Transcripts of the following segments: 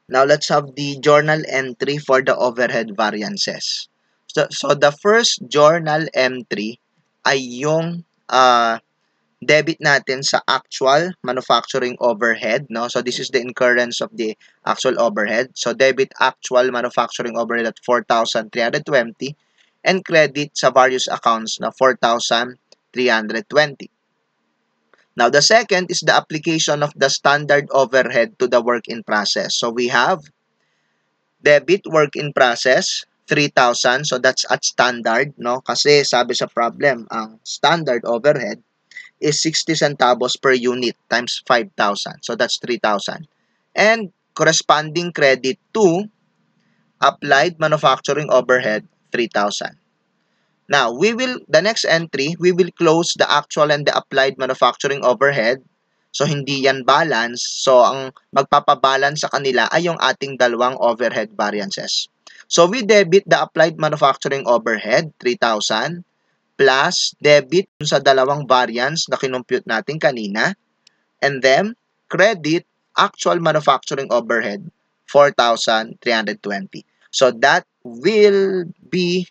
Now, let's have the journal entry for the overhead variances. So the first journal entry ay yung debit natin sa actual manufacturing overhead, no? So this is the incurrence of the actual overhead. So debit actual manufacturing overhead at 4,320 and credit sa various accounts na 4,320. Now the second is the application of the standard overhead to the work in process. So we have debit work in process 3,000. So that's at standard, no? Kasi sabi sa problem, ang standard overhead is 60 centavos per unit times 5,000. So that's 3,000. And corresponding credit to applied manufacturing overhead, 3,000. Now, the next entry, we will close the actual and the applied manufacturing overhead. So, hindi yan balance. So, ang magpapabalance sa kanila ay yung ating dalawang overhead variances. So, we debit the applied manufacturing overhead, 3,000, plus debit sa dalawang variance na kinumpute natin kanina, and then credit actual manufacturing overhead 4,320. So that will be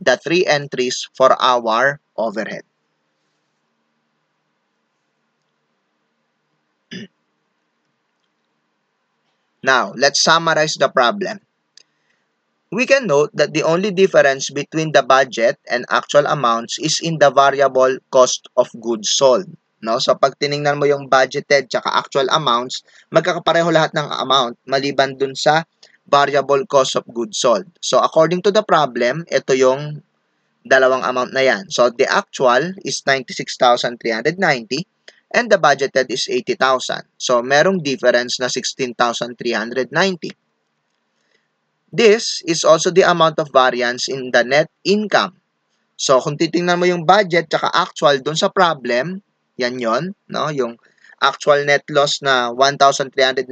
the three entries for our overhead. Now, let's summarize the problem. We can note that the only difference between the budget and actual amounts is in the variable cost of goods sold. No? So, pag tiningnan mo yung budgeted tsaka actual amounts, magkakapareho lahat ng amount maliban dun sa variable cost of goods sold. So, according to the problem, ito yung dalawang amount na yan. So, the actual is 96,390 and the budgeted is 80,000. So, merong difference na 16,390. This is also the amount of variance in the net income. So, kung titingnan mo yung budget tsaka actual dun sa problem, yan yon, no? Yung actual net loss na 1,390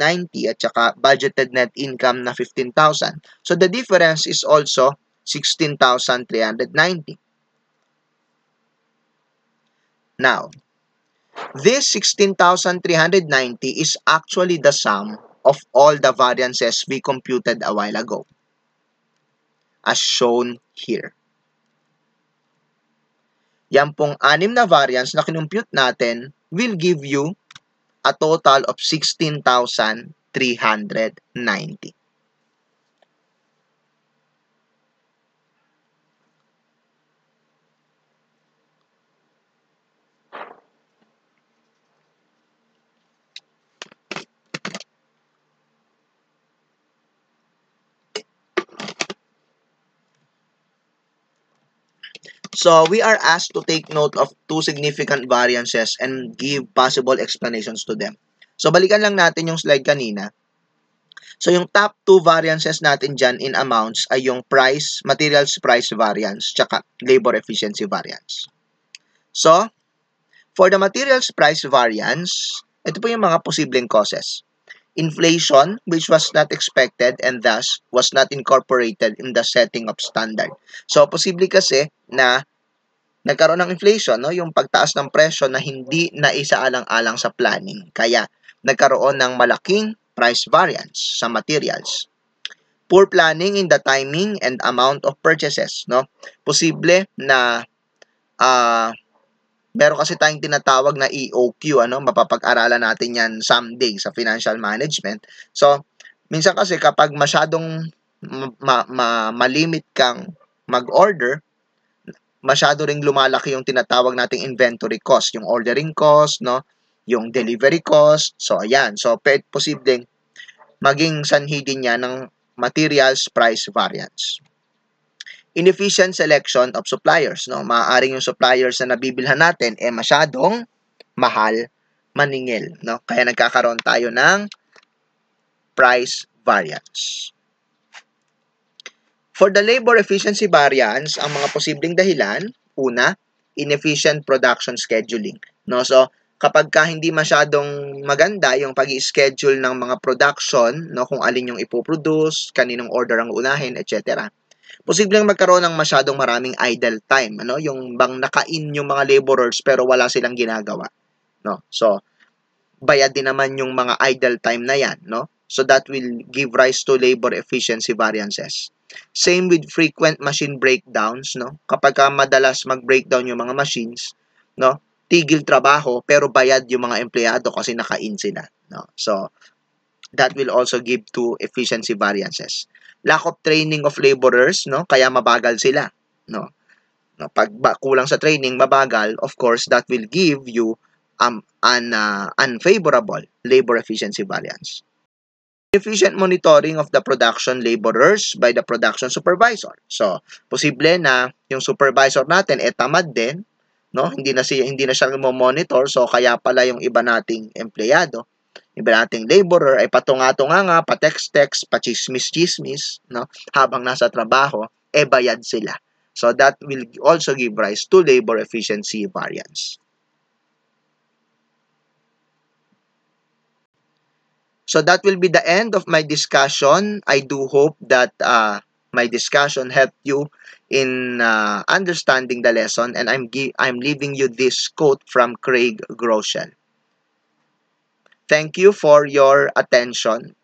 at saka budgeted net income na 15,000. So, the difference is also 16,390. Now, this 16,390 is actually the sum of all the variances we computed a while ago, as shown here. Yan pong 6 na variance na kinumpute natin will give you a total of 16,390. So, we are asked to take note of two significant variances and give possible explanations to them. So, balikan lang natin yung slide kanina. So, yung top two variances natin dyan in amounts ay yung materials price variance, tsaka labor efficiency variance. So, for the materials price variance, ito po yung mga posibleng causes. Inflation, which was not expected and thus was not incorporated in the setting of standard. So, posible kasi na nagkaroon ng inflation, no? Yung pagtaas ng presyo na hindi naisaalang-alang sa planning. Kaya, nagkaroon ng malaking price variance sa materials. Poor planning in the timing and amount of purchases, no? Posible na meron kasi tayong tinatawag na EOQ, ano? Mapapag-aralan natin yan someday sa financial management. So, minsan kasi kapag masyadong malimit kang mag-order, masyado ring lumalaki yung tinatawag nating inventory cost, yung ordering cost, no? Yung delivery cost. So, ayan. So, posibleng maging sanhi din yan ng materials price variance. Inefficient selection of suppliers, no? Maaaring yung suppliers na nabibilhan natin masyadong mahal maningil, no? Kaya nagkakaroon tayo ng price variance. For the labor efficiency variance, ang mga posibleng dahilan, una, inefficient production scheduling, no? So, kapag hindi masyadong maganda yung pag-i-schedule ng mga production, no, kung alin yung ipoproduce, kaninong order ang unahin, etc. Posibleng magkaroon ng masyadong maraming idle time, ano? Yung bang nakain yung mga laborers pero wala silang ginagawa, no? So, bayad din naman yung mga idle time na yan, no? So that will give rise to labor efficiency variances. Same with frequent machine breakdowns, no? Kapag madalas mag-breakdown yung mga machines, no? Tigil trabaho pero bayad yung mga empleyado kasi naka-in sila, no? So that will also give to efficiency variances. Lack of training of laborers, no? Kaya mabagal sila, no? No, pag kulang sa training, mabagal, of course, that will give you an unfavorable labor efficiency variance. Efficient monitoring of the production laborers by the production supervisor. So, posible na yung supervisor natin tamad din, no? Hindi na siya mo-monitor, so kaya pala yung iba nating empleyado, iba nating laborer ay patunga-tunga nga, pa-text-text, pa-chismis-chismis, no? Habang nasa trabaho, bayad sila. So that will also give rise to labor efficiency variance. So that will be the end of my discussion. I do hope that my discussion helped you in understanding the lesson, and I'm leaving you this quote from Craig Groeschel. Thank you for your attention.